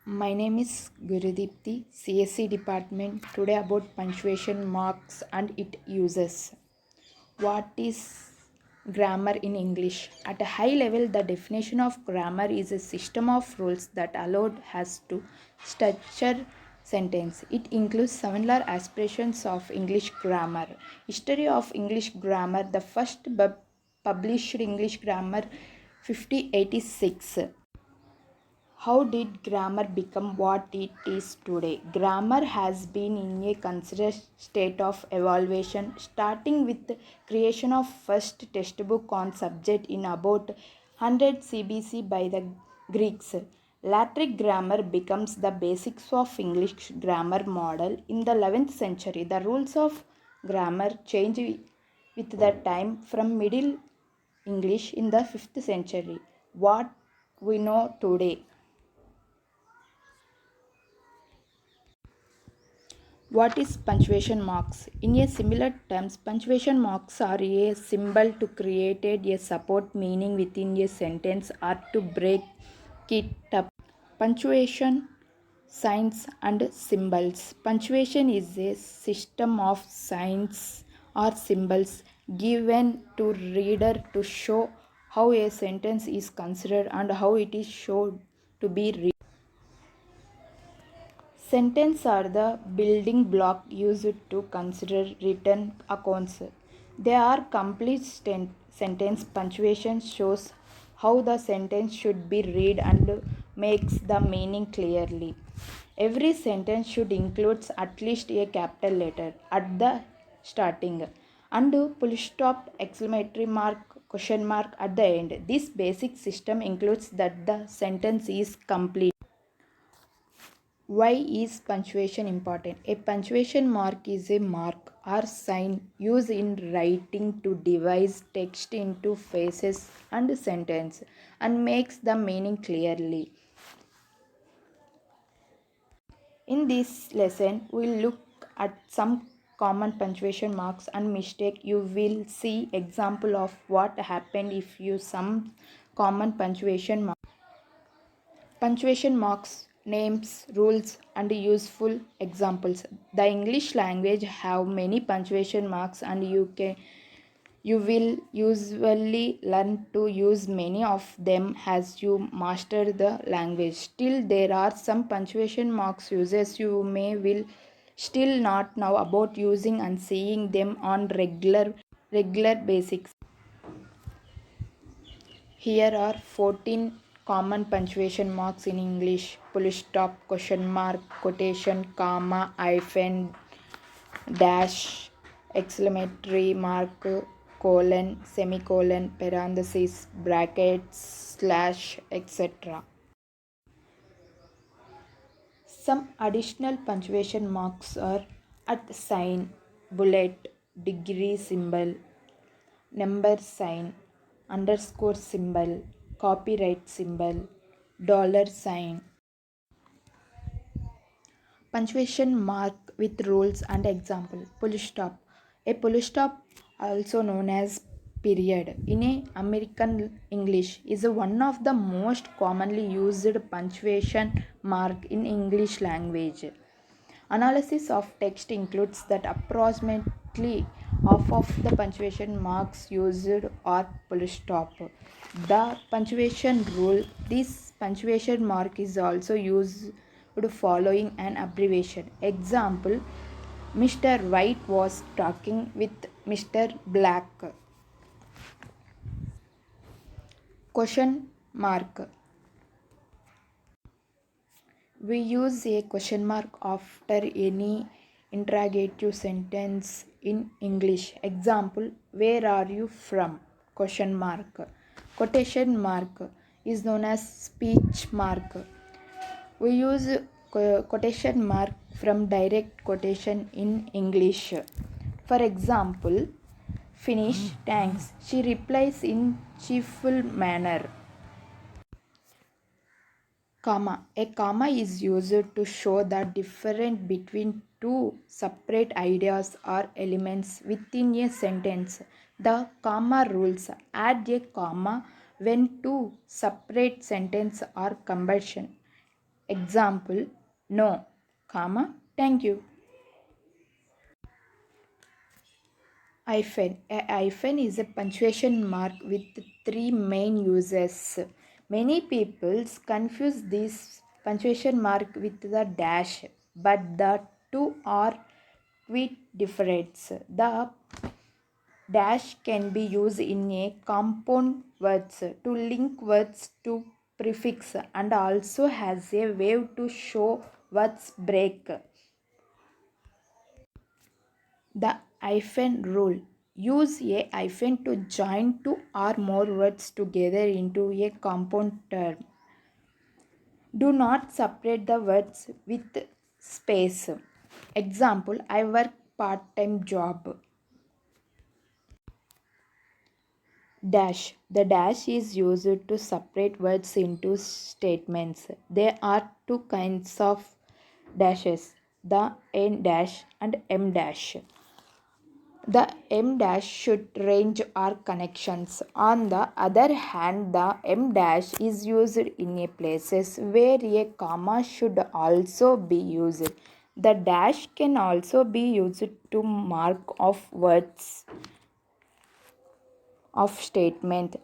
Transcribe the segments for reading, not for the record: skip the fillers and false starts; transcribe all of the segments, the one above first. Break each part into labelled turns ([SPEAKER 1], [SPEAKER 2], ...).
[SPEAKER 1] My name is Gurudipti, CSC department. Today about punctuation marks and its uses. What is grammar in English? At a high level, the definition of grammar is a system of rules that allowed us to structure sentence. It includes similar aspirations of English grammar. History of English grammar. The first published English grammar 5086. How did grammar become what it is today? Grammar has been in a constant state of evolution, starting with the creation of first textbook on subject in about 100 CBC by the Greeks. Later grammar becomes the basics of English grammar model. In the 11th century, the rules of grammar changed with the time from Middle English in the 5th century. What we know today. What is punctuation marks? In a similar terms, punctuation marks are a symbol to create a support meaning within a sentence or to break it up. Punctuation, signs and symbols. Punctuation is a system of signs or symbols given to reader to show how a sentence is considered and how it is shown to be read. Sentences are the building block used to consider written accounts. They are complete sentence. Punctuation shows how the sentence should be read and makes the meaning clearly. Every sentence should include at least a capital letter at the starting and full stop, exclamatory mark, question mark at the end. This basic system includes that the sentence is complete. Why is punctuation important? A punctuation mark is a mark or sign used in writing to divide text into phrases and sentence and makes the meaning clearly. In this lesson, we'll look at some common punctuation marks and mistake. You will see example of what happened if you some common punctuation marks. Punctuation marks, names, rules, and useful examples. The English language have many punctuation marks, and you will usually learn to use many of them as you master the language. Still, there are some punctuation marks uses you may will still not know about using and seeing them on regular basics. Here are 14 common punctuation marks in English: full stop, question mark, quotation, comma, hyphen, dash, exclamatory mark, colon, semicolon, parenthesis, brackets, slash, etc. Some additional punctuation marks are at sign, bullet, degree symbol, number sign, underscore symbol, copyright symbol, dollar sign. Punctuation mark with rules and example. Full stop. A full stop, also known as period, in a American English is one of the most commonly used punctuation mark in English language. Analysis of text includes that approximately half of the punctuation marks used are full stop. The punctuation rule, this punctuation mark is also used following an abbreviation. Example: Mr. White was talking with Mr. Black. Question mark. We use a question mark after any interrogative sentence in English. Example: where are you from? Question mark. Quotation mark is known as speech mark. We use quotation mark from direct quotation in English. For example, finish, thanks. She replies in cheerful manner. Comma. A comma is used to show the difference between two separate ideas or elements within a sentence. The comma rules: add a comma when two separate sentences are combined. Example, no, comma, thank you. Hyphen. A hyphen is a punctuation mark with three main uses. Many people confuse this punctuation mark with the dash, but the two are quite different. The dash can be used in a compound words to link words to prefix and also has a way to show words break. The hyphen rule. Use a hyphen to join two or more words together into a compound term. Do not separate the words with space. Example, I work part-time job. Dash. The dash is used to separate words into statements. There are two kinds of dashes, the N dash and M dash. The M dash should range or connections. On the other hand, the M dash is used in a places where a comma should also be used. The dash can also be used to mark off words of statement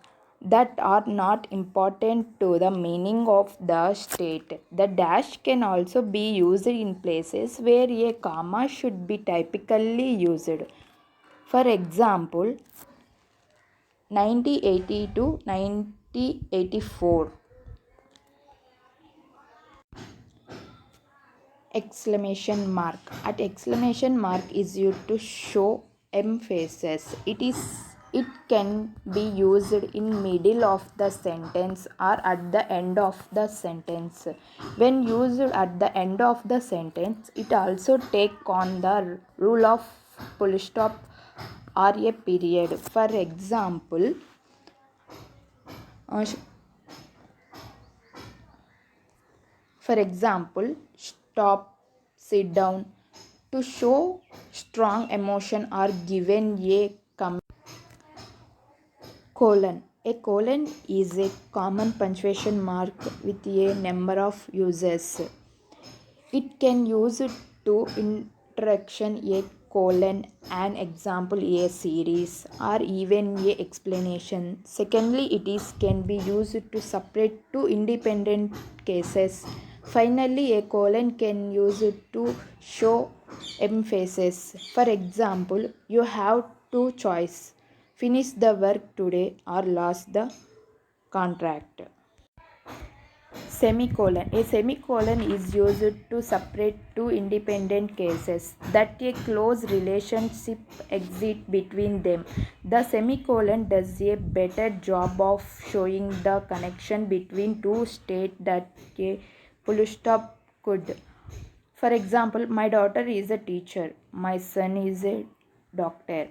[SPEAKER 1] that are not important to the meaning of the state. The dash can also be used in places where a comma should be typically used. For example, 1980 to 1984. Exclamation mark. At exclamation mark is used to show emphasis. It can be used in middle of the sentence or at the end of the sentence. When used at the end of the sentence, it also take on the rule of full stop or a period. For example, uh, stop, sit down. To show strong emotion are given a colon. A colon is a common punctuation mark with a number of uses. It can use to interaction a colon, an example a series, or even a explanation. Secondly, it is can be used to separate two independent cases. Finally, a colon can use it to show emphasis. For example, you have two choice: finish the work today or lose the contract. Semicolon. A semicolon is used to separate two independent cases that a close relationship exists between them. The semicolon does a better job of showing the connection between two states that a full stop could. For example, my daughter is a teacher, my son is a doctor.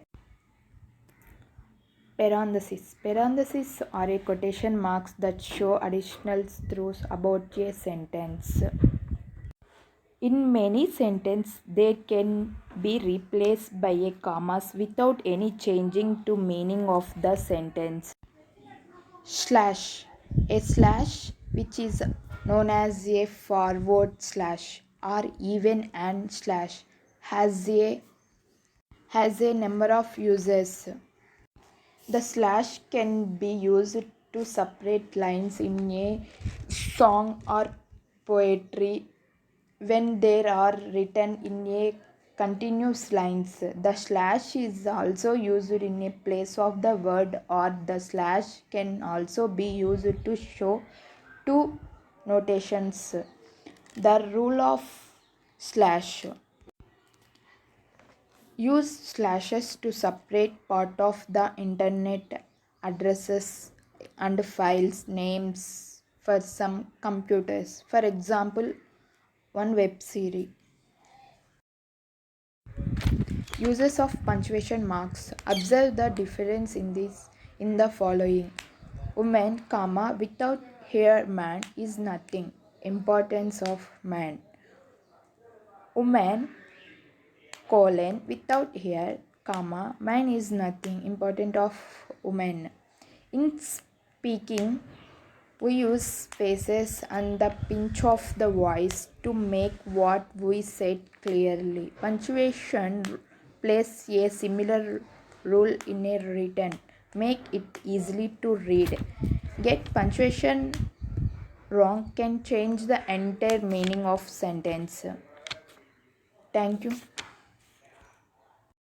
[SPEAKER 1] Parentheses. Parentheses are a quotation marks that show additional truths about a sentence. In many sentences, they can be replaced by a commas without any changing to meaning of the sentence. Slash. A slash, which is known as a forward slash or even an slash, has a number of uses. The slash can be used to separate lines in a song or poetry when they are written in a continuous lines. The slash is also used in a place of the word, or the slash can also be used to show two notations. The rule of slash. Use slashes to separate part of the internet addresses and files names for some computers. For example, one web series. Uses of punctuation marks. Observe the difference in the following. Woman, comma, without hair man is nothing. Importance of man. Woman, colon, without hair, comma, man is nothing. Important of woman. In speaking, We use spaces and the pinch of the voice to make what we said clearly. Punctuation plays a similar role in a written. Make it easily to read. Get punctuation wrong can change the entire meaning of sentence. Thank you.